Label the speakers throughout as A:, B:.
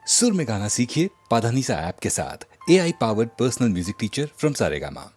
A: सुर में गाना सीखिए पाधानीसा ऐप के साथ। AI powered personal music teacher from Saregama.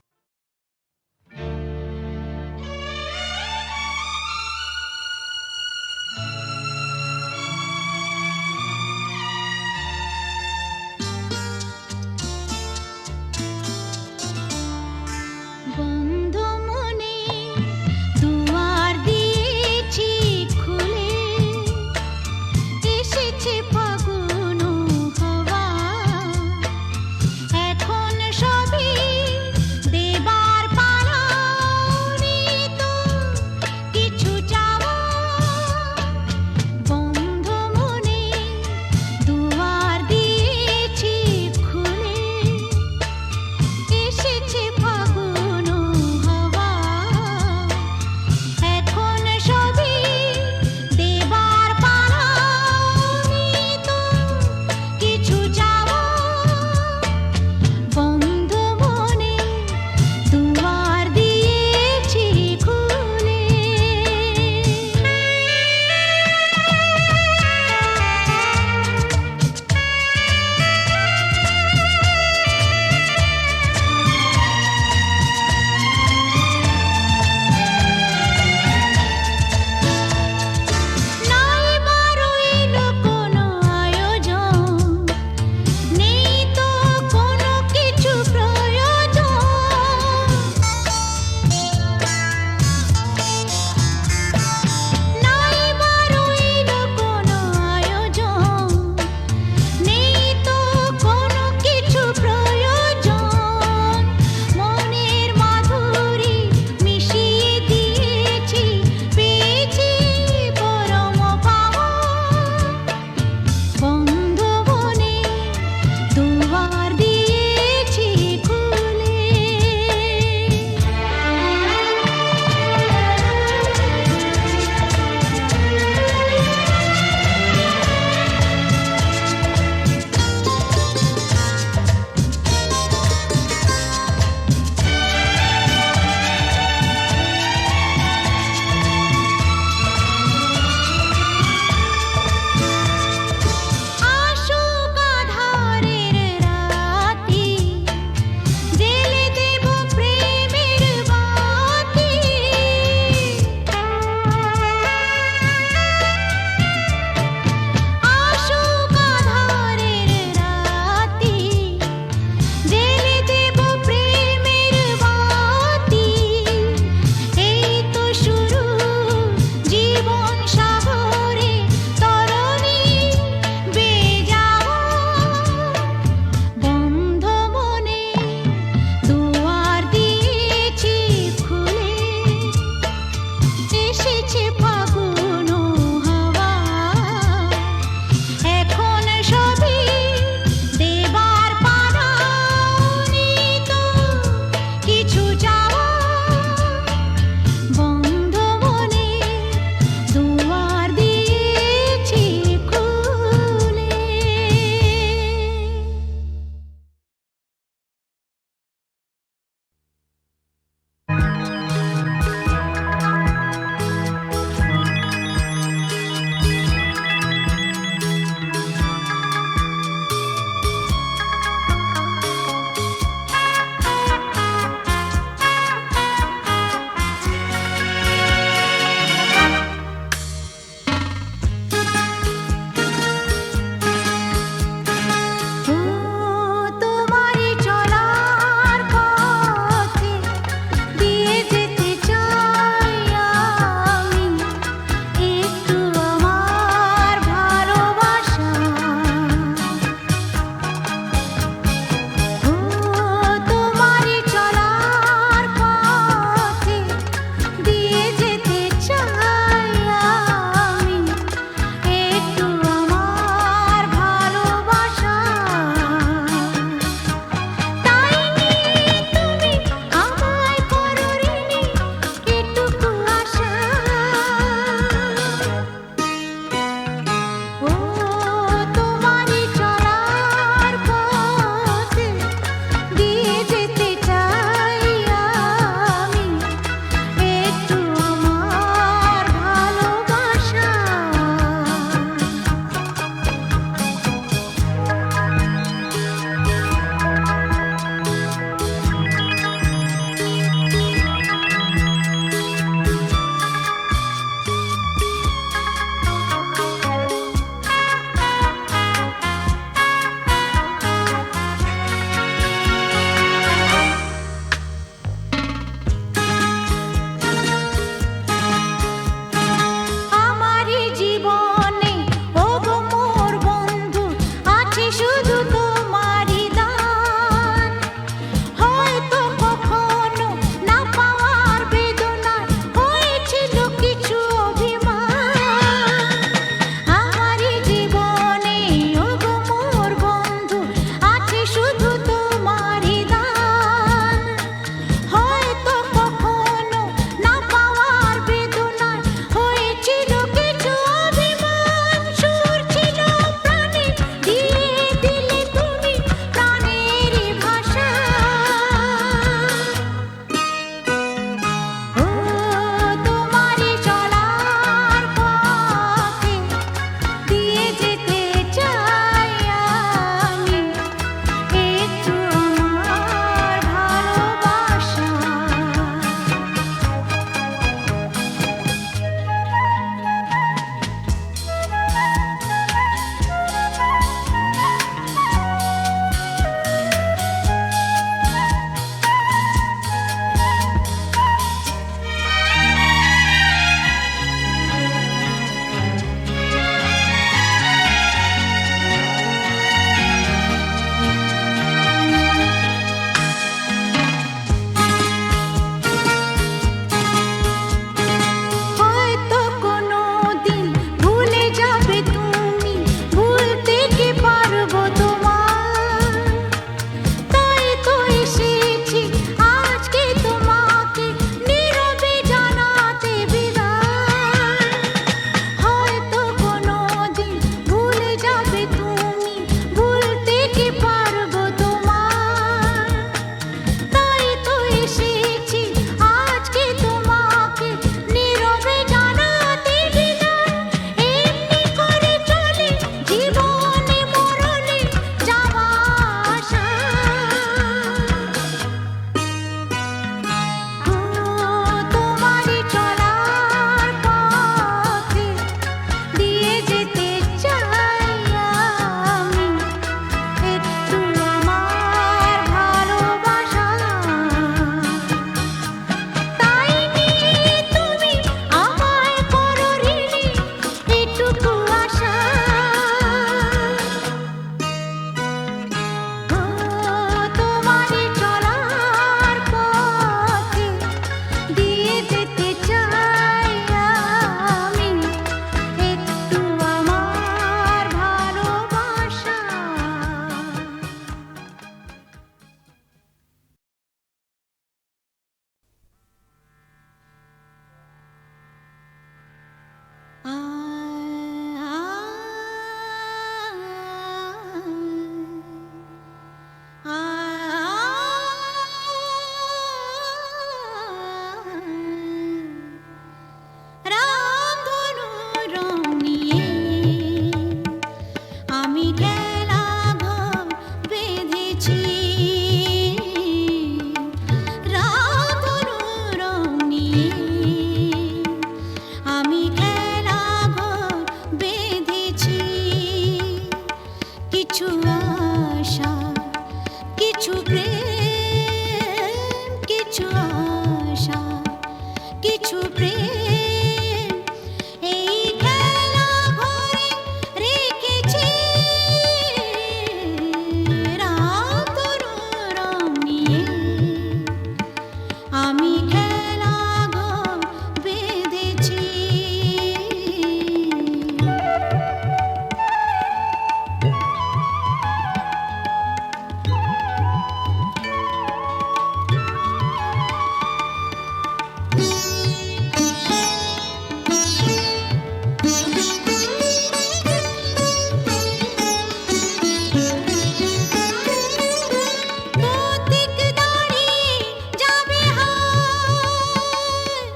B: কিছু আশা, কিছু প্রেম, কিছু আশা, কিছু প্রেম, এই খেলা ঘরে রেখেছি রাম তনু রং নিয়ে। আমি খেলা ঘর বেঁধেছি। পথিক দাঁড়িয়ে যাবে হায়,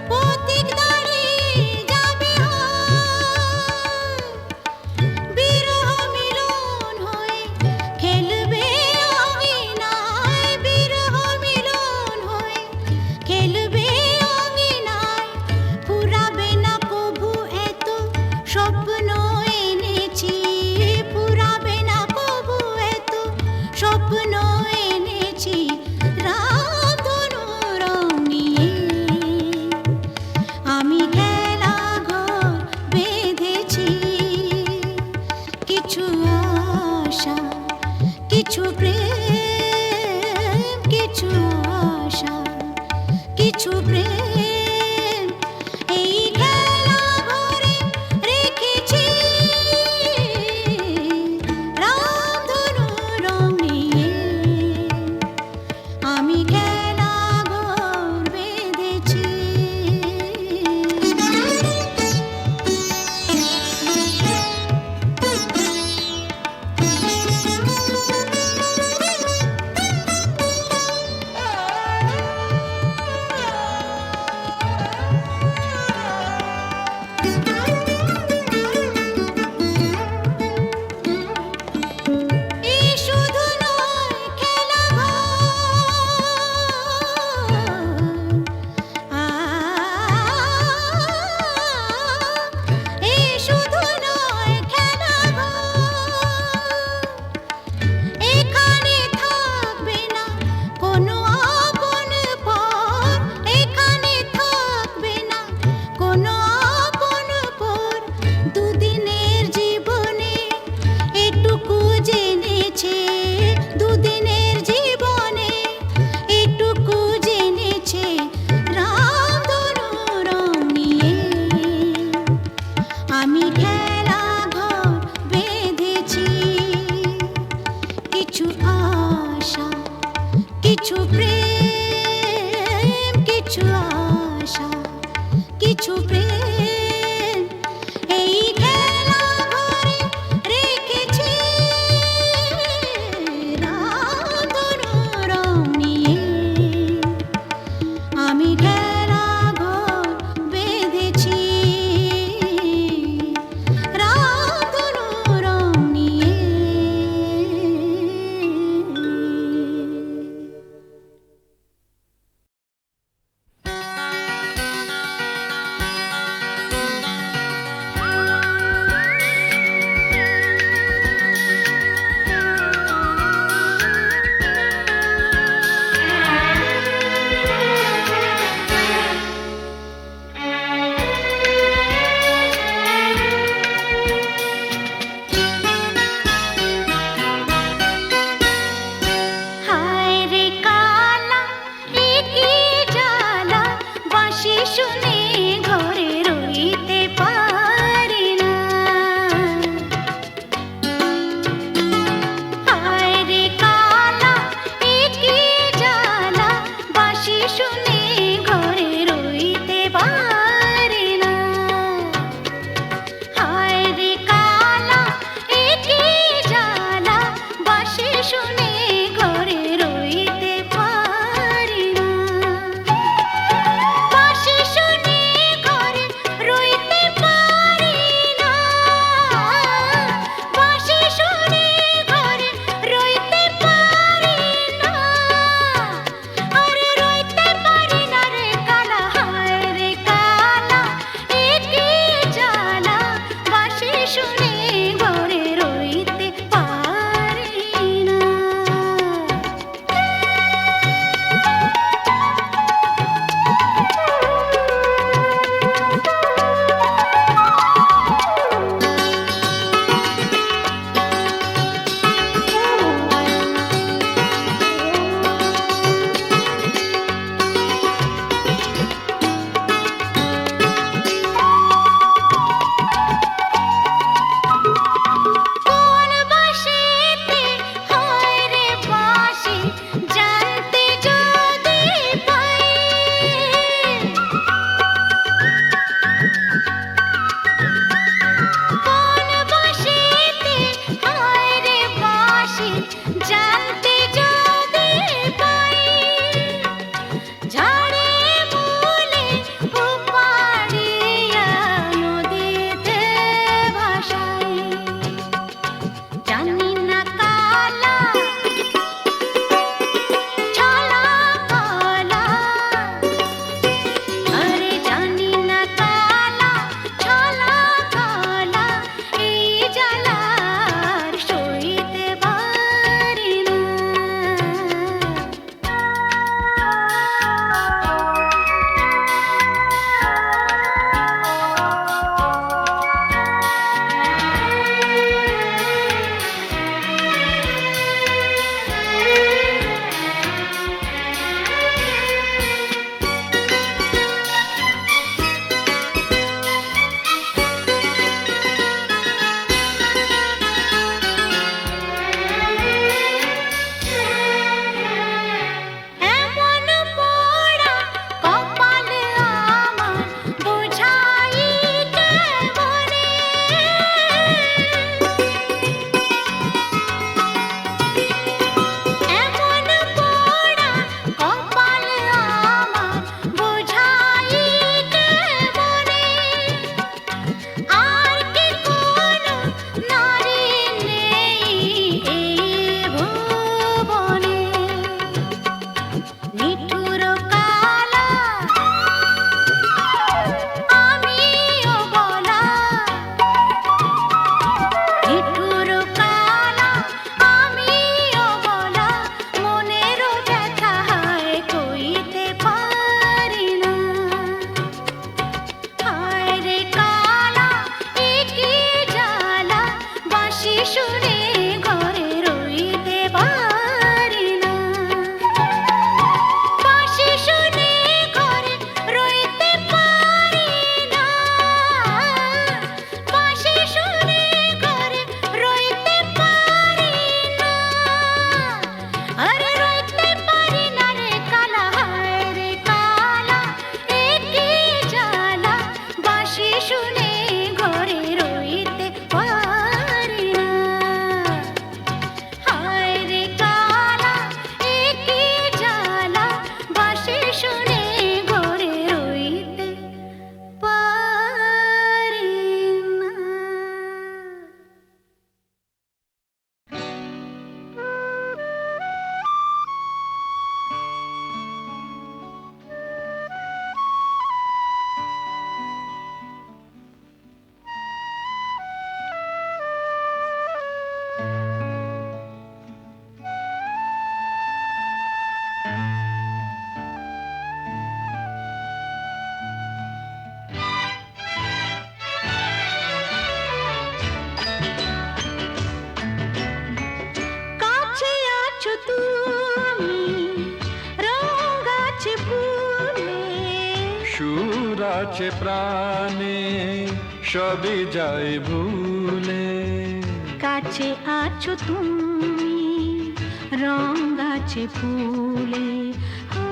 B: পথিক দাঁড়িয়ে যাবে হায়, বিরহ মিলন হয়ে খেলবে অঙ্গিনায়, বিরহ মিলন হয়ে খেলবে অঙ্গিনায়, ফুরাবে না কভু এত স্বপ্ন এনেছি, ফুরাবে না কভু এত স্বপ্ন এনেছি রাম তনু রং নিয়ে। আমি খেলা ঘর বেঁধেছি। কিছু আশা, কিছু প্রেম, কিছু আশা, কিছু প্রেম, এই খেলা ঘরে রেখেছি রামধনু রং নিয়ে। আমি খেলা ঘর বেঁধেছি। এই শুধু নয় খেলা ঘর, এই শুধু নয় খেলা ঘর, এখানে থাকবে না কোনো আপন পর, এখানে থাকবে না কোনো আপন পর, দুদিনের জীবনে এটুকু জেনেছে, দুদিনের জীবনে এটুকু জেনেছে রাম তনু রং নিয়ে। আমি খেলা ঘর বেঁধেছি। কিছু আশা, কিছু প্রেম, কিছু আশা, কিছু প্রেম, এই খেলা ঘরে রেখেছি রাম তনু রং নিয়ে। আমি খেলা ঘর বেঁধেছি রাম তনু রং নিয়ে।
C: আছে প্রাণে সবই যায় ভুলে,
B: কাছে আছো তুমি রং গাছে ফুলে, ও,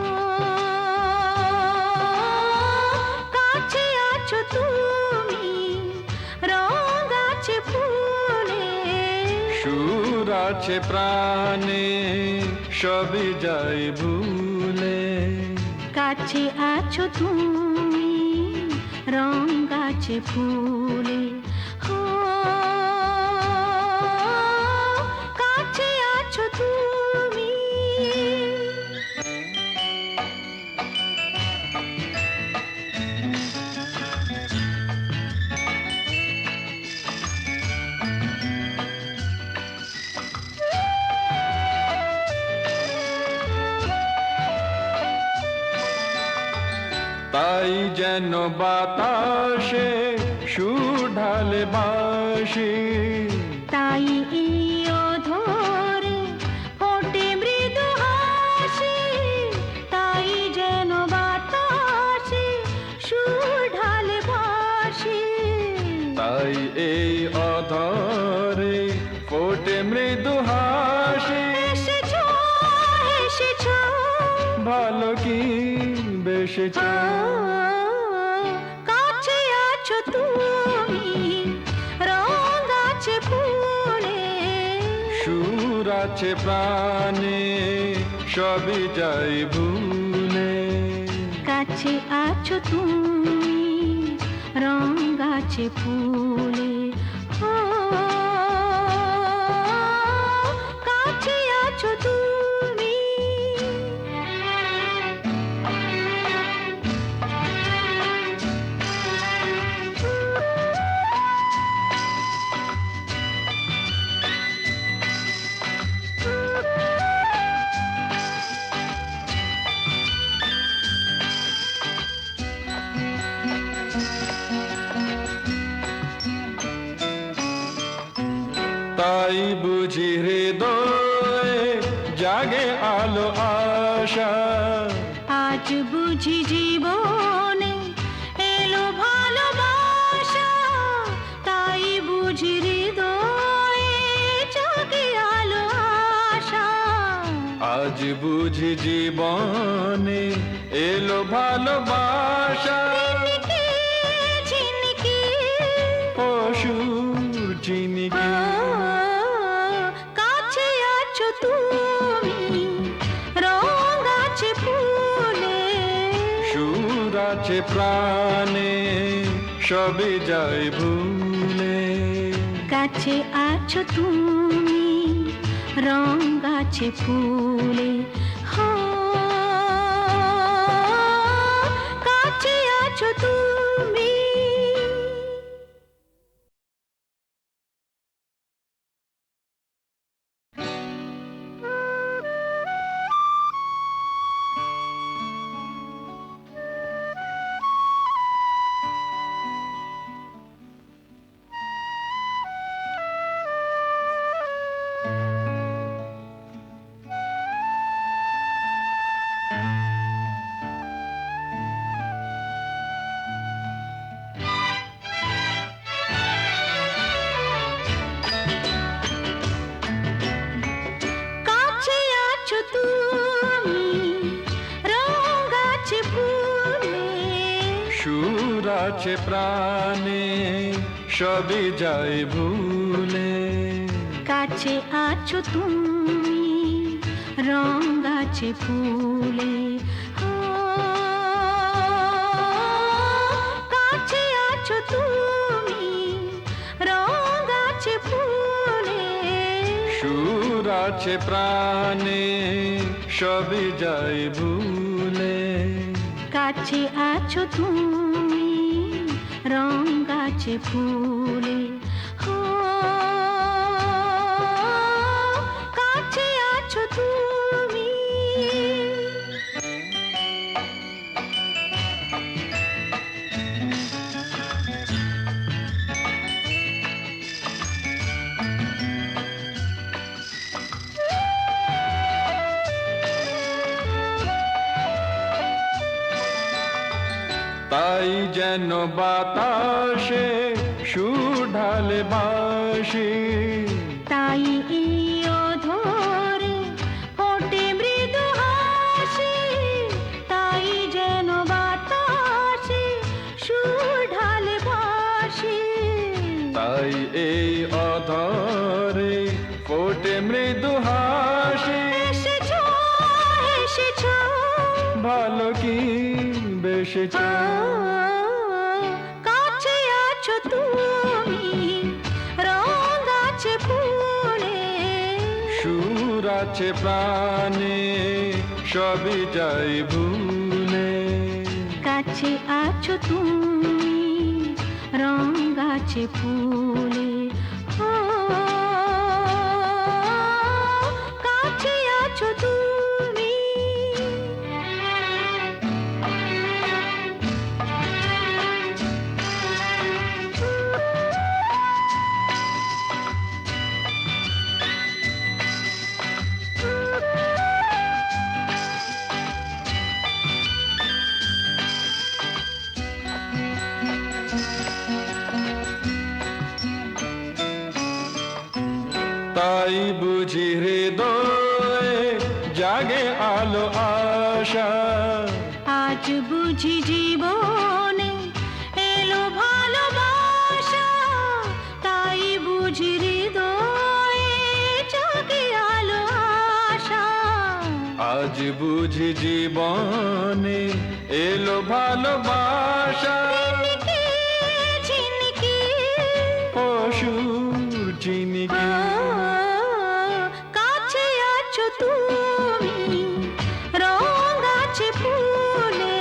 B: কাছে আছো তুমি রং গাছে ফুলে,
C: সুর আছে প্রাণে সবই যায় ভুলে,
B: কাছে আছো তুমি রং গাছে ফুলে, ও, কাছে আছো তুমি।
C: তাই যেন বাতাসে সুর ঢালে বাঁশি,
B: তাই এই অধরে ফোটে মৃদু হাসি, তাই যেন বাতাসে সুর ঢালে বাঁশি,
C: তাই এই অধরে ফোটে মৃদু হাসি।
B: এসেছো এসেছো
C: ভালো কি বেশেছ,
B: কাছে আছো তুমি রং গাছে ফুলে,
C: সুর আছে প্রাণে সবই যায় ভুলে,
B: কাছে আছো তুমি রং গাছে ফুলে, ও, কাছে আছো তুমি।
C: তাই বুঝি হৃদয়ে জাগে আলো আশা,
B: আজ বুঝি জীবনে এলো ভালোবাসা, তাই বুঝি হৃদয়ে জাগে আলো আশা,
C: আজ বুঝি জীবনে এলো ভালোবাসা।
B: ঝিনিকে ঝিনিকে,
C: অসুর চিনিকে
B: কাছে আছো তুমি রং গাছে ফুলে,
C: সুর আছে প্রাণে সবই যায় ভুলে,
B: কাছে আছো তুমি রং গাছে ফুলে, হো, কাছে আছো তুমি। কাছে আছো তুমি রং গাছে ফুলে,
C: সুর আছে প্রাণে সবই যায় ভুলে,
B: কাছে আছো তুমি রং গাছে ফুলে, ও, কাছে আছো তুমি রং গাছে ফুলে,
C: সুর আছে প্রাণে সবই যায় ভুলে,
B: কাছে আছো তুমি রং গাছে ফুলে, ও, কাছে আছো তুমি।
C: তাই যেন বাতাসে সুর ঢালে বাঁশি,
B: তাই এই অধরে ফোটে মৃদু হাসি, তাই যেন বাতাসে সুর ঢালে বাঁশি।
C: তাই এই অধরে ফোটে মৃদু হাসি।
B: এসেছো এসেছো
C: ভালো কি বেসেছ,
B: কাছে আছো তুমি, রং আছে ফুলে,
C: সুর আছে প্রাণে সবই যাই ভুলে।
B: কাছে আছো তুমি, রং আছে ফুলে, ও কাছে আছো তুমি।
C: তাই বুঝি হৃদয়ে জাগে আলো আশা,
B: আজ বুঝি জীবনে এলো ভালোবাসা, তাই বুঝি হৃদয়ে জাগে আলো আশা।
C: আজ বুঝি জীবনে এলো ভালোবাসা।
B: ঝিনকে ঝিনকে
C: অসুর চিনিকে
B: কাছে আছো তুমি, রং আছে ফুলে,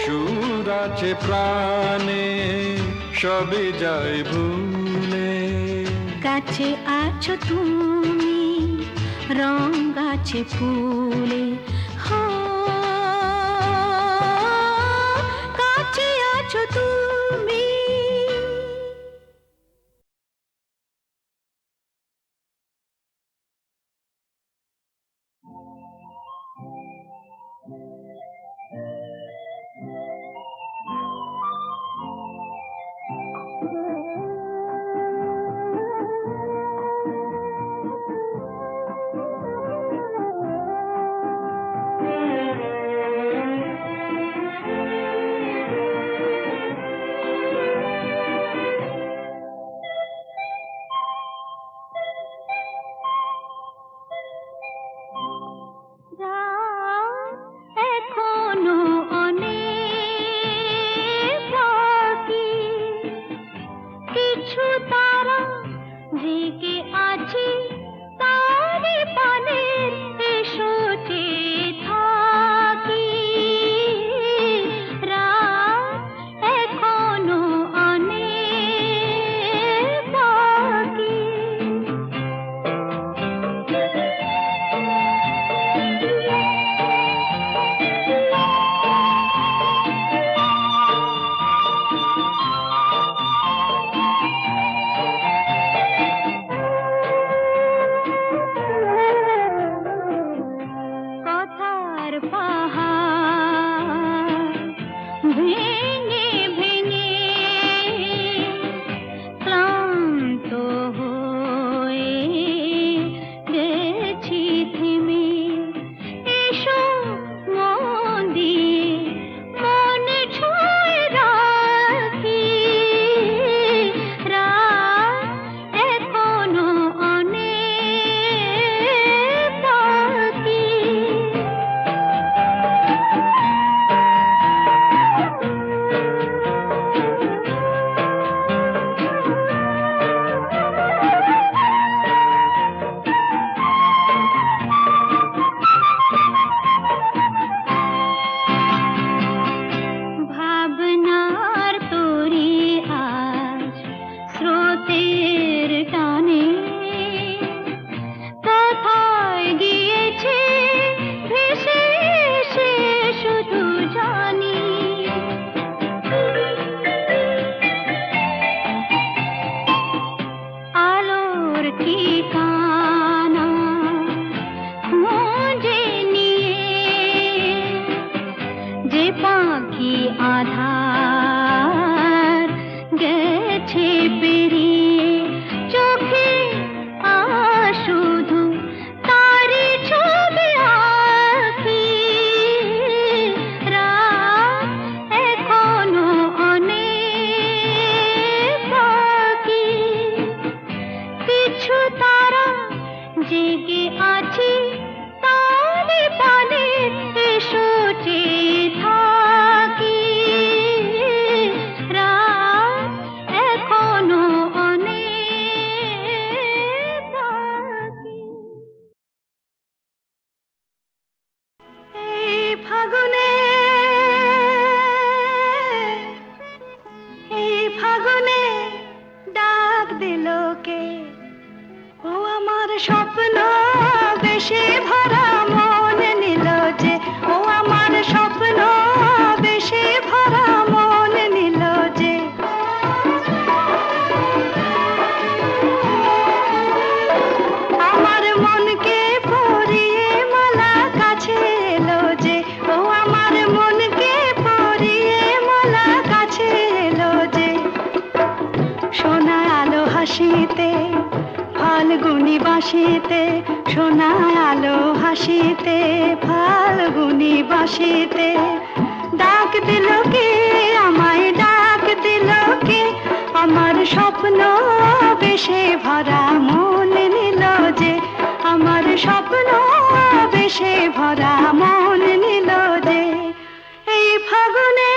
C: সুর আছে প্রাণে সবই যাই ভুলে।
B: কাছে আছো তুমি, রং আছে ফুলে, হো কাছে আছো তুমি। এখনো অনেক বাকি, কিছু তারা জেগে আছে তারি পানে, এসো চেয়ে থাকি। রাত এখনো অনেক বাকি। ফাগুনে ডাক দিল কে, ও আমার স্বপ্ন বেশে ভরা মন নিল যে, ও আমার স্বপ্ন বেশে ভরা মন নিল যে। আমার মনকে পরিয়ে মালা কাছে এলো যে, ও আমার মনকে পরিয়ে মালা কাছে এলো যে। সোনা আলো হাসিতে ফাল্গুনি বাসিতে, সোনা আলো হাসিতে ফাল্গুনি বাসিতে, ডাক দিল কে আমায়, ডাক দিল কে, আমার স্বপ্ন বেশে ভরা মন নিল যে, আমার স্বপ্ন বেশে ভরা মন নিল যে। এই ফাগুনে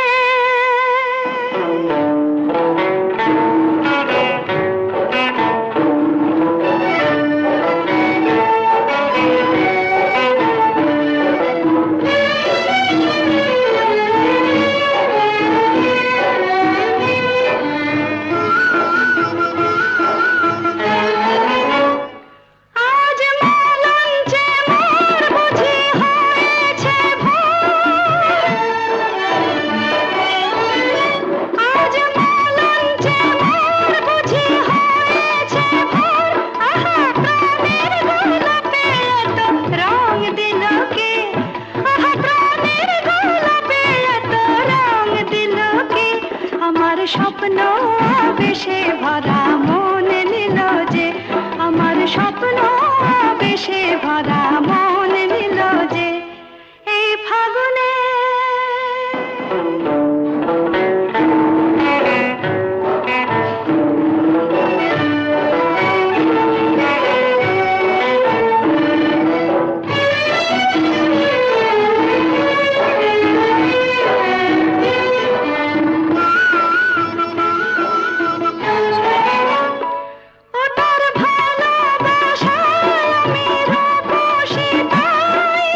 B: আজ মলঞ্চে মোর বুঝি হয়েছে ভোর, আজ মলঞ্চে মোর বুঝি হয়েছে ভোর, আহা প্রাণের গোলাপে এত রং দিল কে, আহা প্রাণের গোলাপে এত রং দিল কে, আমার স্বপ্ন বেশে ভরা মন নিল যে, আমার স্বপ্ন বেশে ভরা মন নিল যে। এই ফাগুনে ও তার ভালোবাসায় আমি রূপসী তাই,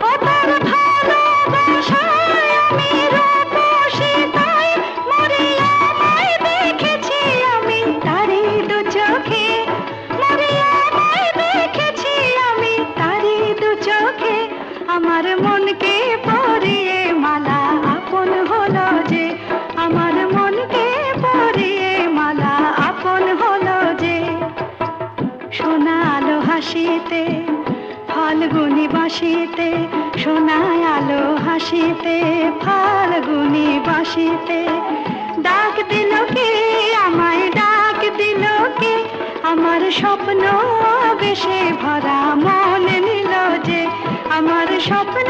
B: ও তার ভালোবাসায় আমি রূপসী তাই, মরিয়া আমায় দেখেছি আমি তারি দু চোখে, মরিয়া আমায় দেখেছি আমি তারি দু চোখে, আমার মনকে পরিয়ে মালা আপন হলো যে, আমার মনকে পরিয়ে মালা আপন হলো যে। সোনা আলো হাসিতে ফাল্গুনি বাসিতে, সোনা আলো হাসিতে ফাল্গুনি বাসিতে, ডাক দিল কে আমায়, ডাক দিল কে, আমার স্বপ্ন বেশে ভরা মন নিল যে, আমার স্বপ্ন